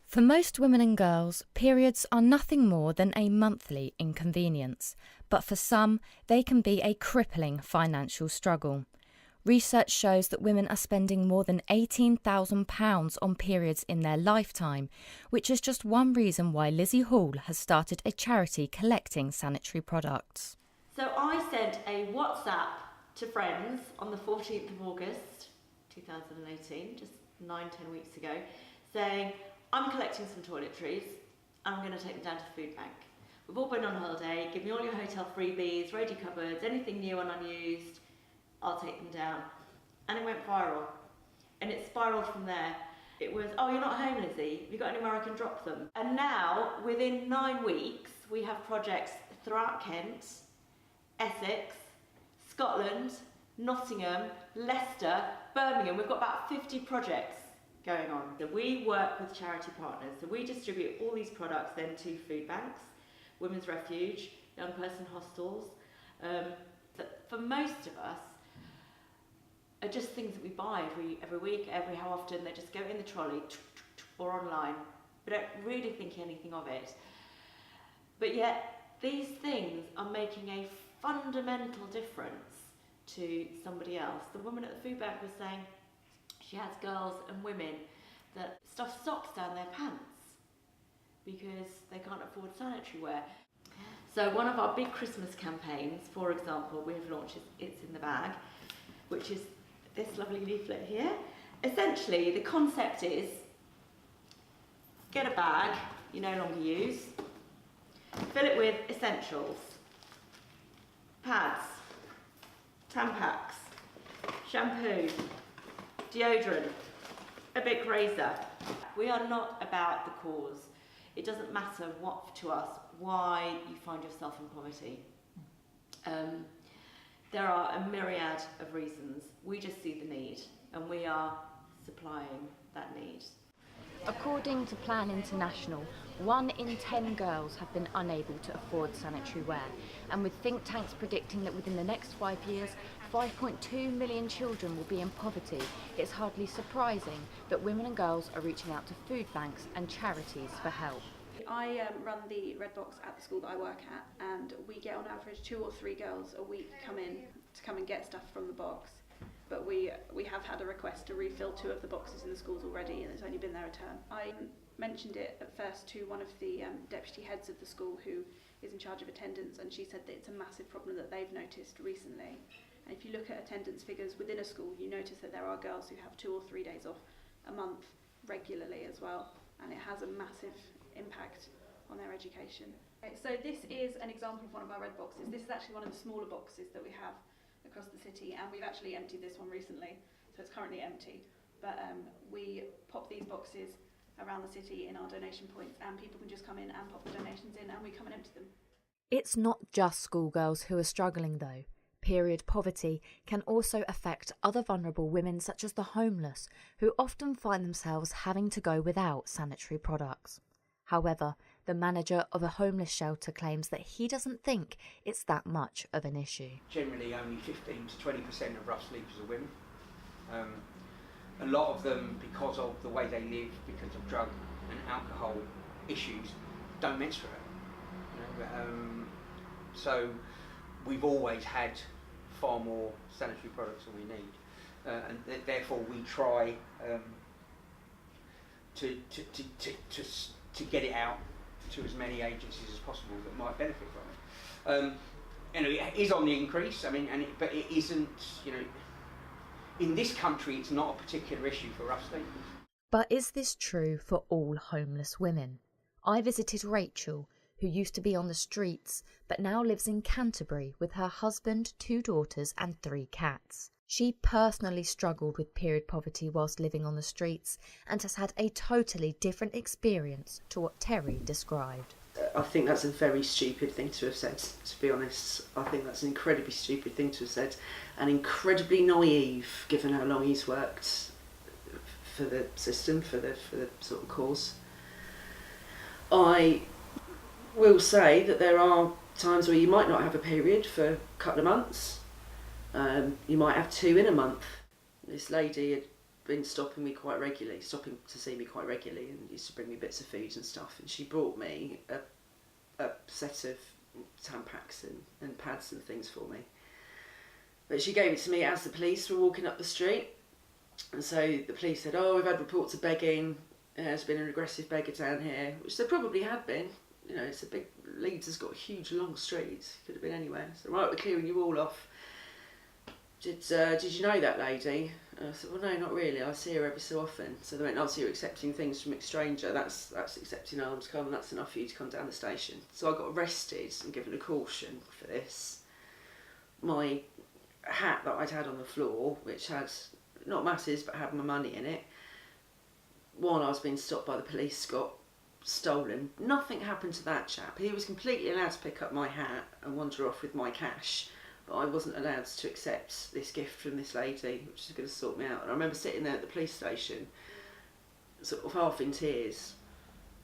For most women and girls, periods are nothing more than a monthly inconvenience, but for some, they can be a crippling financial struggle. Research shows that women are spending more than £18,000 on periods in their lifetime, which is just one reason why Lizzie Hall has started a charity collecting sanitary products. So I sent a WhatsApp to friends on the 14th of August 2018, just 9-10 weeks ago, saying, I'm collecting some toiletries, I'm going to take them down to the food bank. We've all been on holiday, give me all your hotel freebies, ready cupboards, anything new and unused, I'll take them down. And it went viral. And it spiralled from there. It was, oh, you're not home, Lizzie, have you got anywhere I can drop them? And now, within 9 weeks, we have projects throughout Kent, Essex, Scotland, Nottingham, Leicester, Birmingham. We've got about 50 projects going on. So we work with charity partners. So we distribute all these products then to food banks, women's refuge, young person hostels. For most of us, are just things that we buy every week, every how often. They just go in the trolley or online. We don't really think anything of it. But yet, these things are making a fundamental difference to somebody else. The woman at the food bank was saying she has girls and women that stuff socks down their pants because they can't afford sanitary wear. So one of our big Christmas campaigns, for example, we have launched It's in the Bag, which is this lovely leaflet here. Essentially, the concept is get a bag you no longer use, fill it with essentials, pads, Tampax, shampoo, deodorant, a big razor. We are not about the cause. It doesn't matter what to us why you find yourself in poverty. There are a myriad of reasons. We just see the need and we are supplying that need. According to Plan International, 1 in 10 girls have been unable to afford sanitary wear, and with think tanks predicting that within the next 5 years, 5.2 million children will be in poverty, it's hardly surprising that women and girls are reaching out to food banks and charities for help. I run the Red Box at the school that I work at, and we get on average 2 or 3 girls a week come and get stuff from the box. But we have had a request to refill 2 of the boxes in the schools already, and it's only been there a term. I mentioned it at first to one of the deputy heads of the school who is in charge of attendance, and she said that it's a massive problem that they've noticed recently. And if you look at attendance figures within a school, you notice that there are girls who have 2 or 3 days off a month regularly as well, and it has a massive impact on their education. Okay, so this is an example of one of our red boxes. This is actually one of the smaller boxes that we have across the city, and we've actually emptied this one recently, so it's currently empty. But we pop these boxes around the city in our donation points, and people can just come in and pop the donations in, and we come and empty them. It's not just schoolgirls who are struggling though. Period poverty can also affect other vulnerable women such as the homeless, who often find themselves having to go without sanitary products. However, the manager of a homeless shelter claims that he doesn't think it's that much of an issue. Generally only 15 to 20% of rough sleepers are women. A lot of them, because of the way they live, because of drug and alcohol issues, don't menstruate. So we've always had far more sanitary products than we need, and therefore we try to get it out to as many agencies as possible that might benefit from it. It is on the increase. But it isn't. In this country, it's not a particular issue for rough sleepers. But is this true for all homeless women? I visited Rachel, who used to be on the streets, but now lives in Canterbury with her husband, 2 daughters and 3 cats. She personally struggled with period poverty whilst living on the streets and has had a totally different experience to what Terry described. I think that's a very stupid thing to have said, to be honest. I think that's an incredibly stupid thing to have said, and incredibly naive given how long he's worked for the system, for the sort of cause. I will say that there are times where you might not have a period for a couple of months. You might have 2 in a month. This lady had been stopping to see me quite regularly, and used to bring me bits of food and stuff. And she brought me a set of Tampax and pads and things for me. But she gave it to me as the police were walking up the street. And so the police said, "Oh, we've had reports of begging. There's been an aggressive beggar down here," which there probably had been. You know, it's a big, Leeds has got huge long streets. Could have been anywhere. So, right, we're clearing you all off. Did you know that lady? And I said, "Well, no, not really. I see her every so often." So they went, "Oh, so you're accepting things from a stranger. That's accepting arms. Come on, that's enough for you to come down the station." So I got arrested and given a caution for this. My hat that I'd had on the floor, which had not masses but had my money in it, while I was being stopped by the police, got stolen. Nothing happened to that chap. He was completely allowed to pick up my hat and wander off with my cash, but I wasn't allowed to accept this gift from this lady, which was going to sort me out. And I remember sitting there at the police station, sort of half in tears,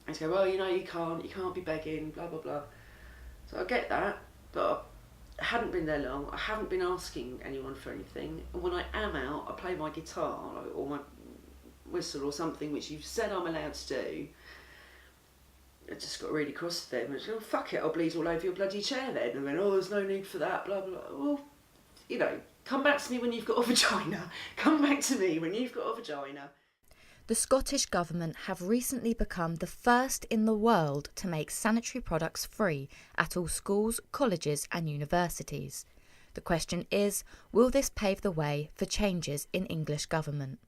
and go, "Well, you know, you can't be begging, blah blah blah." So I get that, but I hadn't been there long. I haven't been asking anyone for anything, and when I am out, I play my guitar or my whistle or something, which you've said I'm allowed to do. I just got really cross with them and said, "Oh, fuck it, I'll bleed all over your bloody chair then." And they went, "Oh, there's no need for that, blah, blah, blah." Well, you know, come back to me when you've got a vagina. Come back to me when you've got a vagina. The Scottish Government have recently become the first in the world to make sanitary products free at all schools, colleges and universities. The question is, will this pave the way for changes in English government?